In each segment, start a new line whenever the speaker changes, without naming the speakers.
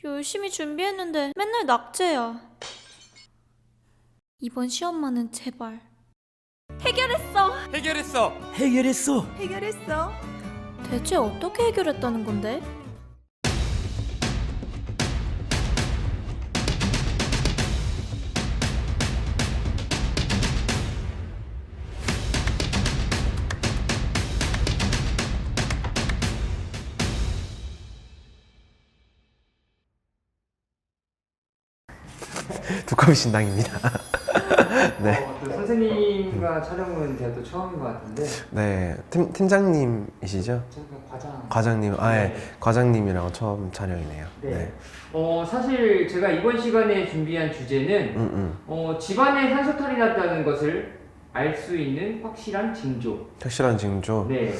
열심히 준비했는데 맨날 낙제야. 이번 시험만은 제발. 해결했어.
해결했어.
대체 어떻게 해결했다는 건데?
두꺼비 신당입니다. 네.
또 선생님과 촬영은 제가 또 처음인 것 같은데
네. 팀장님이시죠?
제가
과장님.
네.
과장님이랑 처음 촬영이네요.
네. 사실 제가 이번 시간에 준비한 주제는 집안에 산소탈이 났다는 것을 알 수 있는 확실한 징조.
확실한 징조.
네.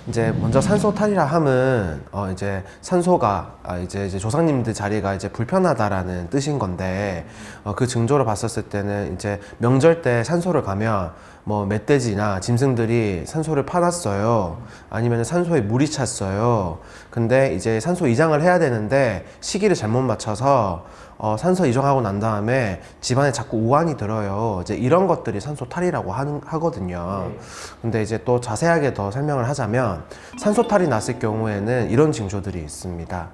이제 먼저 산소탈이라 함은 이제 산소가 이제 조상님들 자리가 이제 불편하다라는 뜻인 건데 그 징조로 봤었을 때는 이제 명절 때 산소를 가면 뭐 멧돼지나 짐승들이 산소를 파놨어요. 아니면 산소에 물이 찼어요. 근데 이제 산소 이장을 해야 되는데 시기를 잘못 맞춰서 산소 이종하고 난 다음에 집안에 자꾸 우환이 들어요. 이제 이런 것들이 산소탈이라고 하거든요.
네.
근데 이제 또 자세하게 더 설명을 하자면 산소탈이 났을 경우에는 이런 징조들이 있습니다.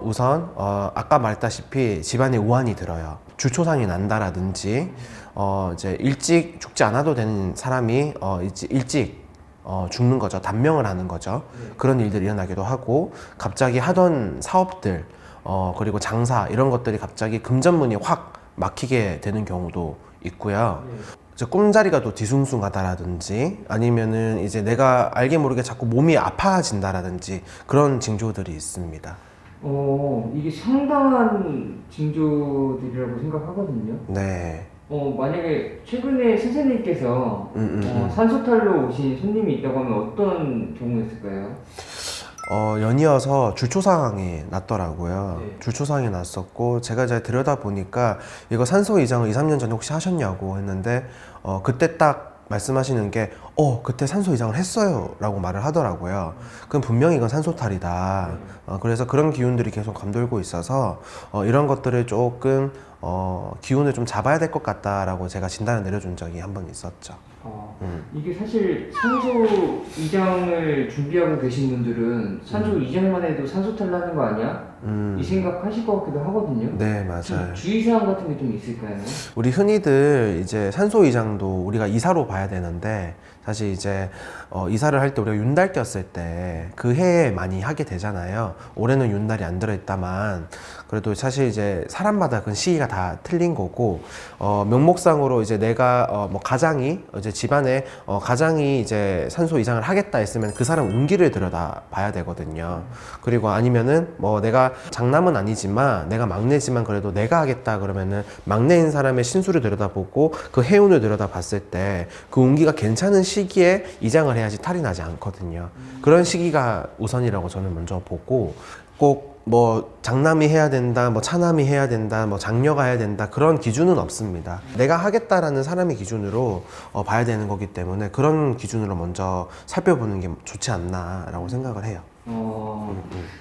우선 아까 말했다시피 집안에 우환이 들어요. 주초상이 난다라든지 이제 일찍 죽지 않아도 되는 사람이 일찍 죽는 거죠. 단명을 하는 거죠. 그런 일들이 일어나기도 하고 갑자기 하던 사업들 그리고 장사 이런 것들이 갑자기 금전문이 확 막히게 되는 경우도 있고요. 이제 꿈자리가 또 뒤숭숭하다라든지 아니면은 이제 내가 알게 모르게 자꾸 몸이 아파진다라든지 그런 징조들이 있습니다.
이게 상당한 징조들이라고 생각하거든요.
네.
만약에 최근에 선생님께서 산소탈로 오신 손님이 있다고 하면 어떤 경우였을까요?
연이어서 줄초상이 났더라고요.
네.
줄초상이 났었고, 제가 잘 들여다보니까, 이거 산소 이장을 2, 3년 전에 혹시 하셨냐고 했는데, 그때 딱 말씀하시는 게, 그때 산소 이장을 했어요. 라고 말을 하더라고요. 그럼 분명히 이건 산소탈이다. 그래서 그런 기운들이 계속 감돌고 있어서, 이런 것들을 조금, 기운을 좀 잡아야 될 것 같다라고 제가 진단을 내려준 적이 한 번 있었죠.
이게 사실 산소 이장을 준비하고 계신 분들은 산소 이장만 해도 산소탈 나는 거 아니야? 이 생각하실 것 같기도 하거든요.
네, 맞아요.
주의사항 같은 게 좀 있을까요?
우리 흔히들 이제 산소 이장도 우리가 이사로 봐야 되는데 사실 이제 이사를 할 때 우리가 윤달 꼈을 때 그 해에 많이 하게 되잖아요. 올해는 윤달이 안 들어있다만 그래도 사실 이제 사람마다 그 시기가 다 틀린 거고 명목상으로 이제 내가 뭐 가장이 이제 집안에 가장이 이제 산소 이장을 하겠다 했으면 그 사람 운기를 들여다 봐야 되거든요. 그리고 아니면은 뭐 내가 장남은 아니지만 내가 막내지만 그래도 내가 하겠다 그러면은 막내인 사람의 신수를 들여다보고 그 해운을 들여다봤을 때 그 운기가 괜찮은 시기에 이장을 해야지 탈이 나지 않거든요. 그런 시기가 우선이라고 저는 먼저 보고 꼭 뭐 장남이 해야 된다, 뭐 차남이 해야 된다, 뭐 장녀가 해야 된다 그런 기준은 없습니다. 내가 하겠다라는 사람의 기준으로 봐야 되는 거기 때문에 그런 기준으로 먼저 살펴보는 게 좋지 않나라고 생각을 해요.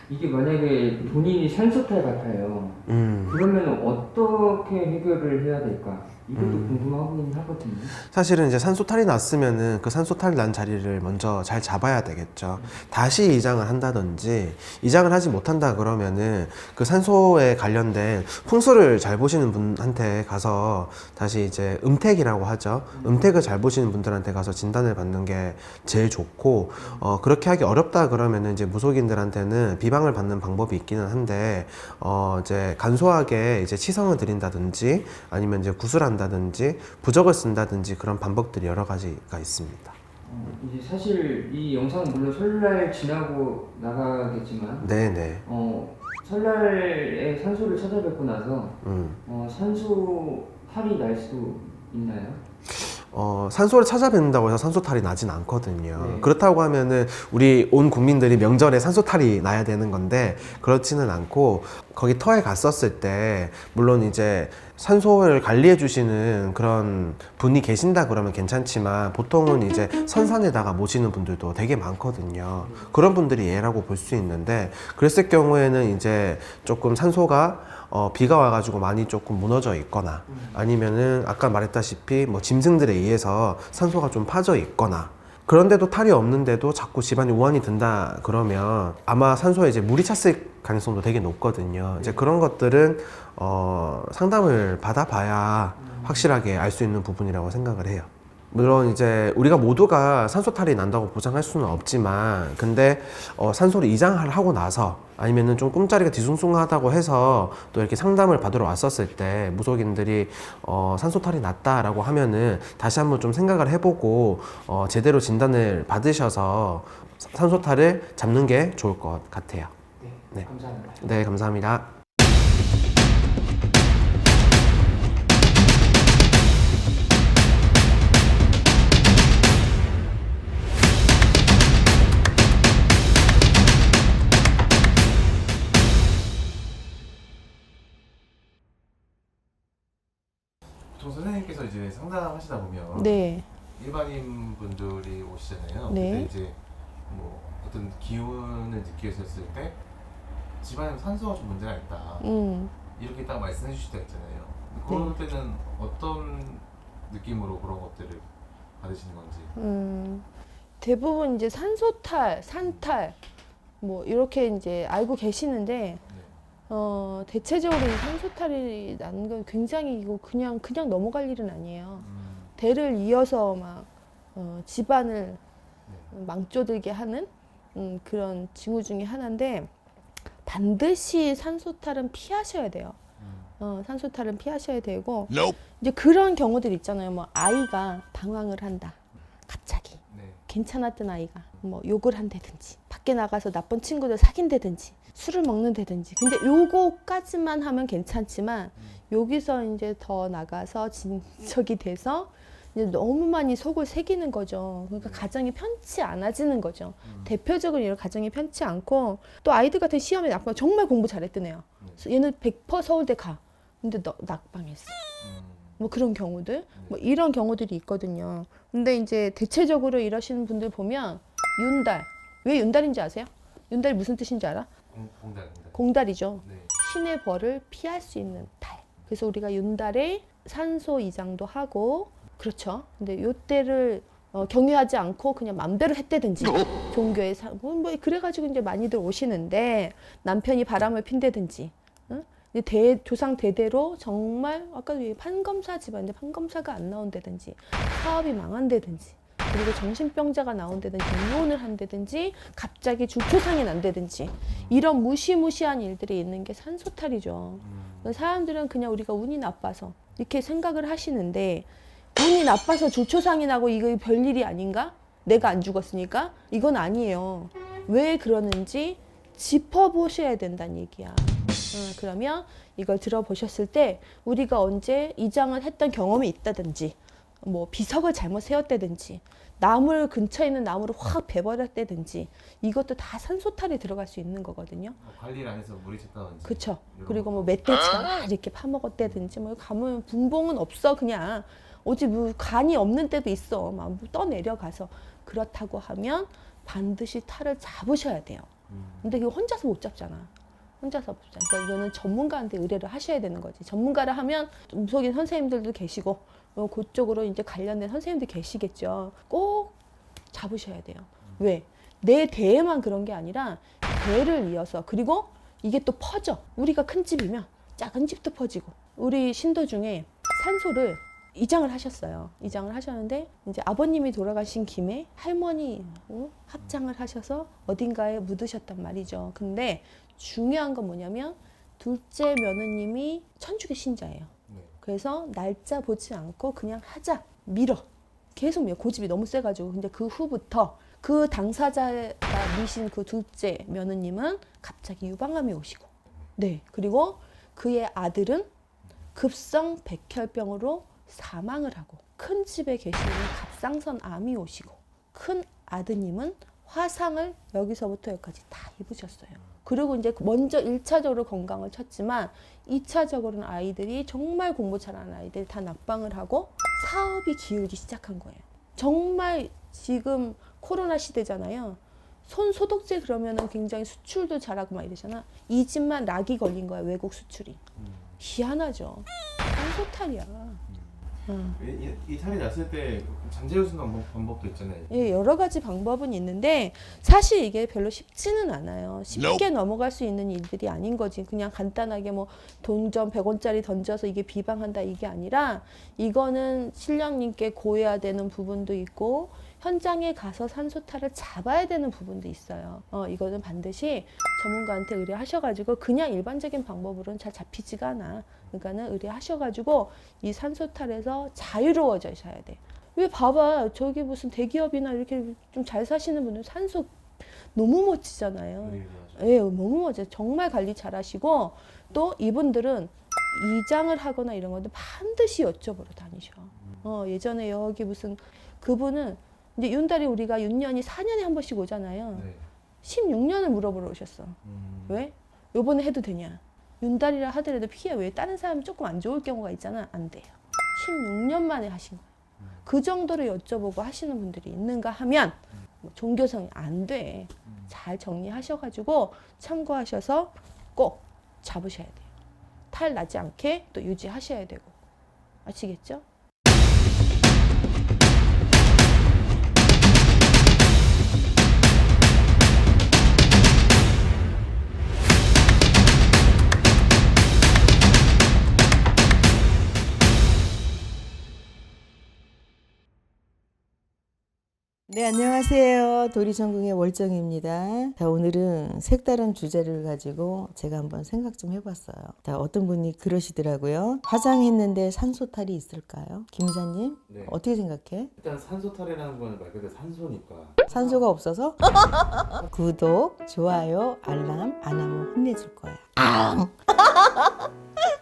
이게 만약에 본인이 산소탈 같아요. 그러면 어떻게 해결을 해야 될까? 이것도 궁금하긴 하거든요.
사실은 이제 산소탈이 났으면은 그 산소탈 난 자리를 먼저 잘 잡아야 되겠죠. 다시 이장을 한다든지 이장을 하지 못한다 그러면은 그 산소에 관련된 풍수를 잘 보시는 분한테 가서 다시 이제 음택이라고 하죠. 음택을 잘 보시는 분들한테 가서 진단을 받는 게 제일 좋고 그렇게 하기 어렵다 그러면은 이제 무속인들한테는 비방을 받는 방법이 있기는 한데 이제 간소하게 이제 치성을 드린다든지 아니면 이제 구슬한다든지 부적을 쓴다든지 그런 방법들이 여러 가지가 있습니다.
이제 사실 이 영상은 물론 설날 지나고 나가겠지만
네네.
설날에 산소를 찾아뵙고 나서 산소탈이 날 수도 있나요?
산소를 찾아뵙는다고 해서 산소탈이 나진 않거든요.
네.
그렇다고 하면은 우리 온 국민들이 명절에 산소탈이 나야 되는 건데 그렇지는 않고 거기 터에 갔었을 때 물론 이제 산소를 관리해 주시는 그런 분이 계신다 그러면 괜찮지만 보통은 이제 선산에다가 모시는 분들도 되게 많거든요. 그런 분들이 예라고 볼 수 있는데 그랬을 경우에는 이제 조금 산소가 비가 와가지고 많이 조금 무너져 있거나 아니면은 아까 말했다시피 뭐 짐승들에 의해서 산소가 좀 파져 있거나 그런데도 탈이 없는데도 자꾸 집안이 우환이 든다 그러면 아마 산소에 이제 물이 찼을 가능성도 되게 높거든요. 이제 그런 것들은 상담을 받아봐야 확실하게 알 수 있는 부분이라고 생각을 해요. 물론 이제 우리가 모두가 산소 탈이 난다고 보장할 수는 없지만 근데 산소를 이장을 하고 나서 아니면은 좀 꿈자리가 뒤숭숭하다고 해서 또 이렇게 상담을 받으러 왔었을 때 무속인들이 산소 탈이 났다라고 하면은 다시 한번 좀 생각을 해보고 제대로 진단을 받으셔서 산소 탈을 잡는 게 좋을 것 같아요. 네.
감사합니다.
네, 감사합니다.
보통 선생님께서 이제 상담하시다 보면
네.
일반인 분들이 오시잖아요.
네.
근데 이제 뭐 어떤 기운을 느끼셨을 때 집안에 산소가 좀 문제가 있다. 이렇게 딱 말씀해 주실 때가 있잖아요. 그럴 때는 어떤 느낌으로 그런 것들을 받으시는 건지.
대부분 이제 산소탈, 산탈 뭐 이렇게 이제 알고 계시는데 대체적으로 이 산소탈이 나는 건 굉장히 이거 그냥 넘어갈 일은 아니에요. 대를 이어서 막 집안을 망조들게 하는 그런 징후 중에 하나인데 반드시 산소탈은 피하셔야 돼요. 산소탈은 피하셔야 되고 이제 그런 경우들 있잖아요. 뭐 아이가 방황을 한다. 갑자기
네.
괜찮았던 아이가 뭐 욕을 한다든지 밖에 나가서 나쁜 친구들 사귄다든지 술을 먹는다든지 근데 요거까지만 하면 괜찮지만 여기서 이제 더 나가서 진척이 돼서 이제 너무 많이 속을 새기는 거죠. 그러니까 가정이 편치 않아지는 거죠. 대표적으로 이런 가정이 편치 않고 또 아이들 같은 시험에 낙방 정말 공부 잘했던 애야. 얘는 100% 서울대 가. 근데 낙방했어. 뭐 그런 경우들, 뭐 이런 경우들이 있거든요. 근데 이제 대체적으로 이러시는 분들 보면 윤달. 왜 윤달인지 아세요? 윤달이 무슨 뜻인지 알아?
공달.
공달이죠.
네.
신의 벌을 피할 수 있는 달. 그래서 우리가 윤달에 산소 이장도 하고 그렇죠. 근데 요때를 경유하지 않고 그냥 맘대로 했다든지 종교에 뭐 그래가지고 이제 많이들 오시는데 남편이 바람을 핀다든지 조상 대대로 정말 아까 판검사 집안인데 판검사가 안 나온다든지 사업이 망한다든지 그리고 정신병자가 나온다든지 이혼을 한다든지 갑자기 주초상이 난다든지 이런 무시무시한 일들이 있는 게 산소탈이죠. 사람들은 그냥 우리가 운이 나빠서 이렇게 생각을 하시는데 운이 나빠서 주초상이 나고 이거 별일이 아닌가? 내가 안 죽었으니까? 이건 아니에요. 왜 그러는지 짚어보셔야 된다는 얘기야. 그러면 이걸 들어보셨을 때 우리가 언제 이장을 했던 경험이 있다든지 뭐 비석을 잘못 세웠다든지 나물 근처에 있는 나무를 확 베버렸다든지 이것도 다 산소탈이 들어갈 수 있는 거거든요.
관리를 안 해서 물이 찼다든지.
그렇죠. 그리고 뭐 멧돼지가 막 이렇게 파먹었다든지 뭐 가면 분봉은 없어 그냥 오직 뭐 간이 없는 때도 있어 막 떠내려가서 그렇다고 하면 반드시 탈을 잡으셔야 돼요. 근데 이거 혼자서 못 잡잖아. 혼자서 못 잡잖아. 그러니까 이거는 전문가한테 의뢰를 하셔야 되는 거지. 전문가를 하면 무속인 선생님들도 계시고 그쪽으로 이제 관련된 선생님들 계시겠죠. 꼭 잡으셔야 돼요. 왜? 내 대에만 그런 게 아니라 대를 이어서 그리고 이게 또 퍼져. 우리가 큰 집이면 작은 집도 퍼지고 우리 신도 중에 산소를 이장을 하셨어요. 이장을 하셨는데 이제 아버님이 돌아가신 김에 할머니 합장을 하셔서 어딘가에 묻으셨단 말이죠. 근데 중요한 건 뭐냐면 둘째 며느님이 천주교 신자예요. 그래서 날짜 보지 않고 그냥 하자 밀어 계속 밀어 고집이 너무 세가지고 근데 그 후부터 그 당사자가 미신 그 둘째 며느님은 갑자기 유방암이 오시고 네 그리고 그의 아들은 급성 백혈병으로 사망을 하고 큰 집에 계시는 갑상선 암이 오시고 큰 아드님은 화상을 여기서부터 여기까지 다 입으셨어요. 그리고 이제 먼저 1차적으로 건강을 찾지만 2차적으로는 아이들이 정말 공부 잘하는 아이들이 다 낙방을 하고 사업이 기울기 시작한 거예요. 정말 지금 코로나 시대잖아요. 손 소독제 그러면은 굉장히 수출도 잘하고 막 이러잖아. 이 집만 락이 걸린 거야, 외국 수출이. 희한하죠. 산소탈이야.
이 탈이 났을 때 잠재울 수 있는 방법도 있잖아요.
예, 여러 가지 방법은 있는데 사실 이게 별로 쉽지는 않아요. 쉽게 넘어갈 수 있는 일들이 아닌 거지. 그냥 간단하게 뭐 동전 100원짜리 던져서 이게 비방한다 이게 아니라 이거는 신령님께 고해야 되는 부분도 있고 현장에 가서 산소탈을 잡아야 되는 부분도 있어요. 이거는 반드시 전문가한테 의뢰하셔가지고 그냥 일반적인 방법으로는 잘 잡히지가 않아. 그러니까는 의뢰하셔가지고 이 산소탈에서 자유로워져야 돼. 왜 봐봐 저기 무슨 대기업이나 이렇게 좀 잘 사시는 분들 산소 너무 멋지잖아요. 예, 너무 멋져요. 정말 관리 잘하시고 또 이분들은 이장을 하거나 이런 것도 반드시 여쭤보러 다니셔. 예전에 여기 무슨 그분은 이제 윤달이 우리가 윤년이 4년에 한 번씩 오잖아요.
네.
16년을 물어보러 오셨어. 왜? 요번에 해도 되냐? 윤달이라 하더라도 피해 왜 다른 사람이 조금 안 좋을 경우가 있잖아. 안 돼요. 16년 만에 하신 거예요. 그 정도로 여쭤보고 하시는 분들이 있는가 하면 뭐 종교성이 안 돼. 잘 정리하셔가지고 참고하셔서 꼭 잡으셔야 돼요. 탈 나지 않게 또 유지하셔야 되고. 아시겠죠?
네, 안녕하세요. 도리천궁의 월정입니다. 자, 오늘은 색다른 주제를 가지고 제가 한번 생각 좀 해봤어요. 자, 어떤 분이 그러시더라고요. 화장했는데 산소탈이 있을까요? 김 이사님,
네.
어떻게 생각해?
일단 산소탈이라는 건 말 그대로 산소니까.
산소가 없어서? 구독, 좋아요, 알람 안 하면 혼내줄 거야.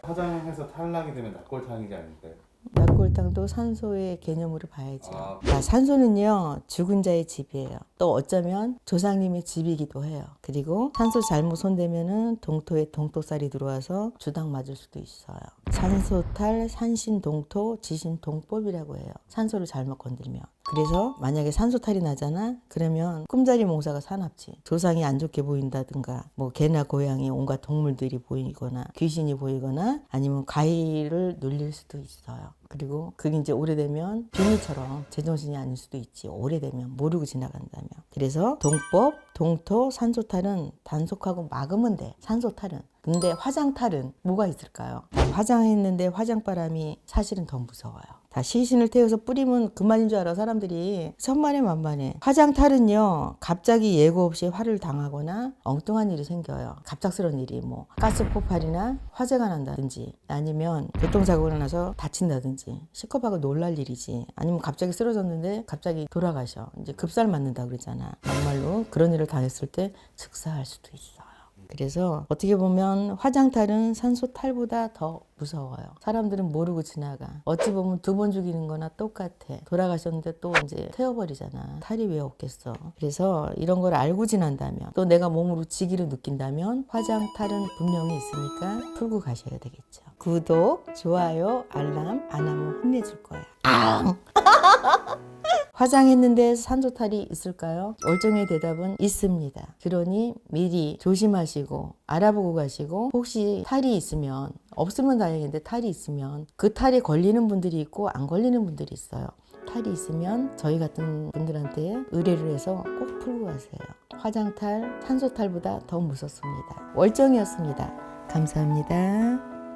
화장해서 탈락이 되면 낙골탕이지 않을까요?
낙골탕도 산소의 개념으로 봐야죠. 자, 산소는요 죽은 자의 집이에요. 또 어쩌면 조상님의 집이기도 해요. 그리고 산소 잘못 손대면은 동토에 동토살이 들어와서 주당 맞을 수도 있어요. 산소탈, 산신동토, 지신동법이라고 해요. 산소를 잘못 건들면. 그래서 만약에 산소탈이 나잖아? 그러면 꿈자리 몽사가 사납지. 조상이 안 좋게 보인다든가 뭐 개나 고양이 온갖 동물들이 보이거나 귀신이 보이거나 아니면 과일을 눌릴 수도 있어요. 그리고 그게 이제 오래되면 빙의처럼 제정신이 아닐 수도 있지. 오래되면 모르고 지나간다면. 그래서 동법, 동토, 산소탈은 단속하고 막으면 돼. 산소탈은. 근데 화장탈은 뭐가 있을까요? 화장했는데 화장바람이 사실은 더 무서워요. 다 시신을 태워서 뿌리면 그만인 줄 알아 사람들이. 천만에 만만해. 화장탈은요 갑자기 예고 없이 화를 당하거나 엉뚱한 일이 생겨요. 갑작스러운 일이 뭐 가스 폭발이나 화재가 난다든지 아니면 교통사고가 나서 다친다든지 시커멓고 놀랄 일이지. 아니면 갑자기 쓰러졌는데 갑자기 돌아가셔. 이제 급살 맞는다 그러잖아. 정말로 그런 일을 당했을 때 즉사할 수도 있어요. 그래서 어떻게 보면 화장탈은 산소탈보다 더 무서워요. 사람들은 모르고 지나가. 어찌 보면 2번 죽이는 거나 똑같아. 돌아가셨는데 또 이제 태워버리잖아. 탈이 왜 없겠어. 그래서 이런 걸 알고 지난다면 또 내가 몸으로 지기를 느낀다면 화장탈은 분명히 있으니까 풀고 가셔야 되겠죠. 구독, 좋아요, 알람 안 하면 혼내줄 거야. 화장했는데 산소탈이 있을까요? 월정의 대답은 있습니다. 그러니 미리 조심하시고 알아보고 가시고 혹시 탈이 있으면 없으면 다행인데 탈이 있으면 그 탈에 걸리는 분들이 있고 안 걸리는 분들이 있어요. 탈이 있으면 저희 같은 분들한테 의뢰를 해서 꼭 풀고 가세요. 화장탈, 산소탈보다 더 무섭습니다. 월정이었습니다. 감사합니다.